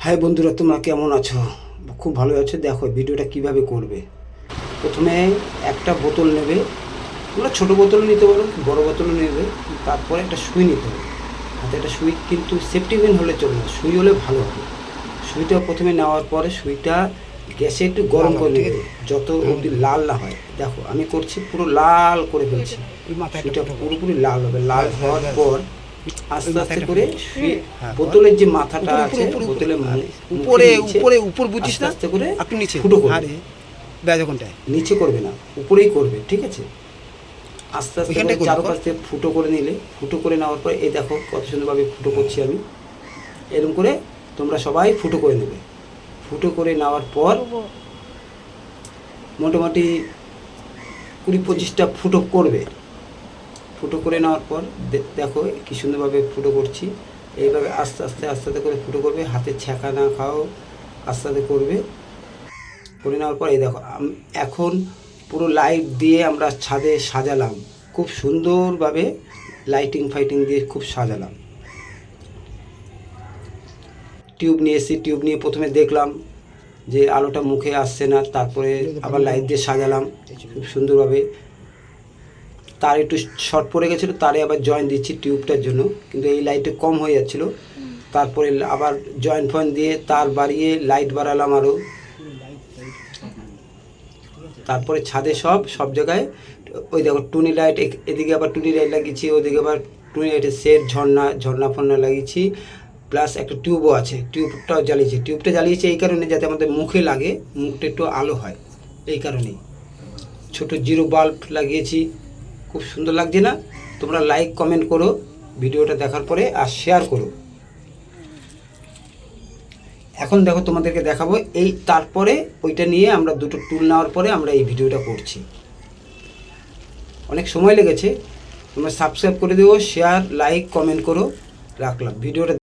High বন্ধুরা, তোমরা কেমন আছো? খুব ভালো আছো। দেখো ভিডিওটা কিভাবে করবে। প্রথমে একটা বোতল নেবে, তোমরা ছোটো বোতল নিতে পারো, বড় বোতলও নেবে। তারপরে একটা সুই নিতে হবে হাতে, একটা সুই, কিন্তু সেফটি পিন হলে চলবে না, সুই হলে ভালো হবে। সুইটা প্রথমে নেওয়ার পরে সুইটা গ্যাসে একটু গরম করে নেবে, যত অবধি লাল না হয়। দেখো আমি করছি, পুরো লাল করে ফেলছি। সুইটা পুরোপুরি লাল হবে। লাল হওয়ার পর আস্তে আস্তে করে বোতলের যে মাথাটা আছে, বোতলের উপরে উপরে উপর বুঝিস না, আস্তে করে একটু নিচে ফুটো করবে। আরে ব্যাজ কোনটায় নিচে করবে না, উপরেই করবে, ঠিক আছে? আস্তে আস্তে করে ওইখানটায় করবি, চারপাশ থেকে ফুটো করে নিলে, ফুটো করে নেওয়ার পরে এই দেখো কত সুন্দরভাবে ফুটো করছি আমি। এরকম করে তোমরা সবাই ফুটো করে নেবে। ফুটো করে নেওয়ার পর মোটামুটি 20-25টা ফুটো করবে। ফুটো করে নেওয়ার পর দেখো কি সুন্দরভাবে ফুটো করছি। এইভাবে আস্তে আস্তে আস্তে আস্তে করে ফুটো করবে, হাতে ছ্যাঁকা না খাও, আস্তে আস্তে করবে। করে নেওয়ার পর এই দেখো এখন পুরো লাইট দিয়ে আমরা ছাদে সাজালাম, খুব সুন্দরভাবে লাইটিং ফাইটিং দিয়ে খুব সাজালাম। টিউব নিয়ে এসেছি, টিউব নিয়ে প্রথমে দেখলাম যে আলোটা মুখে আসছে না, তারপরে আবার লাইট দিয়ে সাজালাম খুব সুন্দরভাবে। তার একটু শর্ট পড়ে গেছিলো, তারে আবার জয়েন দিচ্ছি টিউবটার জন্য, কিন্তু এই লাইটে কম হয়ে যাচ্ছিলো। তারপরে আবার জয়েন ফয়েন দিয়ে তার বাড়িয়ে লাইট বাড়ালাম আরও। তারপরে ছাদে সব জায়গায় ওই দেখো টুনি লাইট, এদিকে আবার টুনি লাইট লাগিয়েছি, ওদিকে আবার টুনি লাইটের সেট, ঝর্ণা ফর্ণা লাগিয়েছি, প্লাস একটা টিউবও আছে, টিউবটাও জ্বালিয়েছি। টিউবটা জ্বালিয়েছি এই কারণে যাতে আমাদের মুখে লাগে, মুখটা একটু আলো হয়, এই কারণেই। ছোট জিরো বাল্ব লাগিয়েছি, খুব সুন্দর লাগছে না? তোমরা লাইক কমেন্ট করো ভিডিওটা দেখার পরে, আর শেয়ার করো। এখন দেখো তোমাদেরকে দেখাবো এই, তারপরে ওইটা নিয়ে আমরা দুটো টুল নেওয়ার পরে আমরা এই ভিডিওটা করছি। অনেক সময় লেগেছে, তোমরা সাবস্ক্রাইব করে দিও, শেয়ার লাইক কমেন্ট করো। রাখলাম ভিডিওটা।